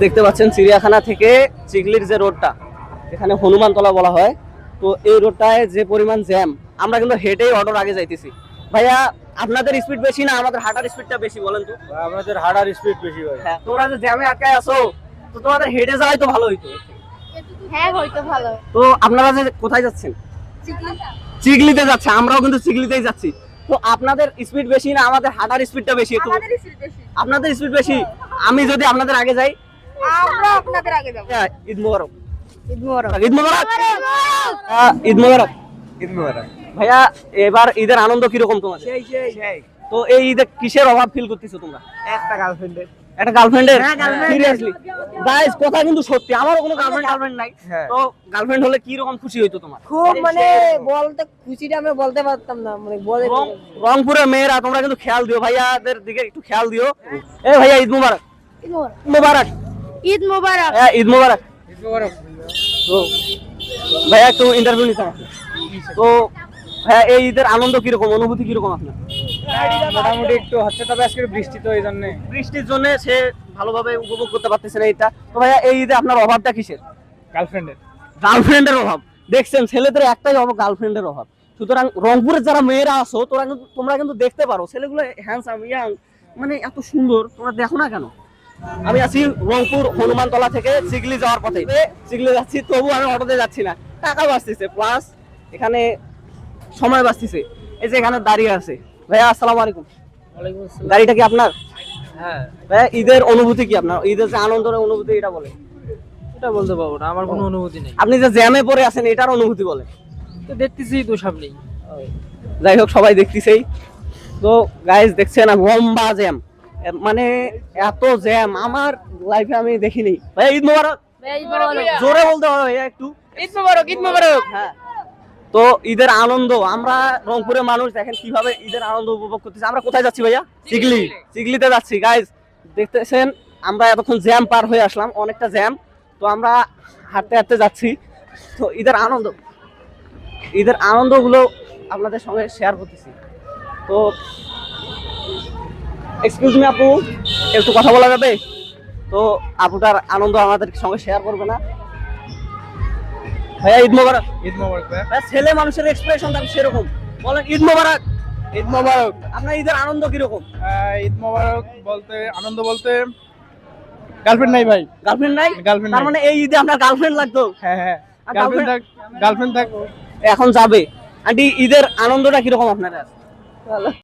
দেখতে পাচ্ছেন চিড়িয়াখানা থেকে চিগলির যে রোডটা, এখানে হনুমানতলা বলা হয়, তো এই রোডটায় যে পরিমাণ জ্যাম, আমরা কিন্তু হেঁটেই অটোর আগে যাইতেছি। ভাইয়া আপনাদের স্পিড বেশি না আমাদের হাঁটার স্পিডটা বেশি বলেন তো? আমাদের হাঁটার স্পিড বেশি ভাই। হ্যাঁ, তোমরা যে জ্যামে আটকায় আছো, তো তোমাদের হেঁটে যাওয়াই তো ভালো হইতো। হ্যাঁ হয়তো ভালো। তো আপনারা যে কোথায় যাচ্ছেন? চিগলিতে যাচ্ছে, আমরাও কিন্তু চিগলিতেই যাচ্ছি। তো আপনাদের স্পিড বেশি না আমাদের হাঁটার স্পিডটা বেশি? একটু আপনাদের স্পিড বেশি। আমি যদি আপনাদের আগে যাই? আমরা আপনাদের আগে যাব। ঈদ মোবারক। ঈদ মোবারক। ঈদ মোবারক। ঈদ মোবারক। ঈদ মোবারক ভাইয়া, এবার ঈদের আনন্দ কিরকম তোমাদের? তো এই ঈদে কিসের অভাব ফিল করতেছো তোমরা? একটা গার্লফ্রেন্ডের। একটা গার্লফ্রেন্ডের? হ্যাঁ, girlfriend। সিরিয়াসলি গাইস, কথা কিন্তু সত্যি, আমারও কোনো গার্লফ্রেন্ড নাই। হ্যাঁ। তো গার্লফ্রেন্ড হলে কি রকম খুশি হইতো তোমার? খুব মানে বলতে খুশিটা আমি বলতে পারতাম না, মানে বলে রংপুরের মেয়েরা তোমরা কিন্তু খেয়াল দিও, ভাইয়াদের দিকে একটু খেয়াল দিও। এ ভাইয়া, ঈদ মোবারক। ঈদ মোবারক। মোবারক। ঈদ মোবারক। হ্যাঁ, ঈদ মোবারক। ঈদ মোবারক। তো ভাইয়া একটু ইন্টারভিউ নিতাম। তো হ্যাঁ, এই ঈদের আনন্দ কিরকম, অনুভূতি কিরকম আপনার? মোটামুটি একটু হচ্ছে, তবে আজকে বৃষ্টি তো এই জন্য। বৃষ্টির জন্য সে ভালোভাবে উপভোগ করতে পারতেছে না এটা। তো ভাইয়া, এই ঈদে আপনার অভাবটা কিসের? গার্লফ্রেন্ডের। গার্লফ্রেন্ডের অভাব। দেখছেন, ছেলেদের একটাই অভাব, গার্লফ্রেন্ডের অভাব। সুতরাং রংপুরের যারা মেয়েরা আছো, তোমরা কিন্তু দেখতে পারো ছেলেগুলো হ্যান্ডসাম, ইয়াং, মানে এত সুন্দর, তোমরা দেখো না কেন? আমি আছি রংপুর হনুমানতলা থেকে চিগলি যাওয়ার পথে, চিগলি যাচ্ছি, তবু আমি অটোতে যাচ্ছি না, টাকা বাঁচতেছে প্লাস এখানে সময় বাঁচতেছে। এই যে এখানে দাঁড়িয়ে আছে ভাইয়া, আসসালামু আলাইকুম। ওয়ালাইকুম আসসালাম। গাড়িটা কি আপনার? হ্যাঁ, ভাইয়া, ঈদের অনুভূতি কি আপনার? ঈদের যে আনন্দের অনুভূতি, এটা বলে। এটা বলতে পারবো না, আমার কোনো অনুভূতি নেই। আপনি যে জ্যামে পড়ে আছেন, এটার অনুভূতি বলে। তো দেখতেছি তো সামনেই। যাই হোক, সবাই দেখতেছেই তো। গাইস, দেখছেন না, লম্বা জ্যাম, মানে এত জ্যাম আমার লাইফে আমি দেখিনি। ভাই, ঈদ মোবারক। ঈদ মোবারক। জোরে বলতে হবে ভাইয়া একটু। ঈদ মোবারক। ঈদ মোবারক। হ্যাঁ, তো ঈদের আনন্দ, আমরা রংপুরের মানুষ দেখেন কিভাবে ঈদের আনন্দ উপভোগ করতেছি। আমরা কোথায় যাচ্ছি ভাইয়া? চিগলি। চিগলিতে যাচ্ছি গাইস, দেখতেছেন আমরা এতক্ষণ জ্যাম পার হয়ে আসলাম, অনেকটা জ্যাম। তো আমরা হাঁটতে হাঁটতে যাচ্ছি। তো ঈদের আনন্দগুলো আপনাদের সঙ্গে শেয়ার করতেছি। তো এক্সকিউজ মি আপু, একটু কথা বলা যাবে? তো আপুটার আনন্দ আমাদের সঙ্গে শেয়ার করবে না? ভাইয়া, ঈদ মোবারক। ঈদ মোবারক ভাই। ভাইয়া, ছেলে মানুষের এক্সপ্রেশন থাকে সেরকম, বলেন ঈদ মোবারক। ঈদ মোবারক। আপনার ঈদের আনন্দ কিরকম? ঈদ মোবারক বলতে, আনন্দ বলতে, গার্লফ্রেন্ড নাই ভাই। গার্লফ্রেন্ড নাই? গার্লফ্রেন্ড তার নাই। মানে এই ঈদে আপনার গার্লফ্রেন্ড লাগতো? হ্যাঁ হ্যাঁ, আর গার্লফ্রেন্ড থাক। এখন যাবে। আন্টি, ঈদের আনন্দটা কিরকম আপনার?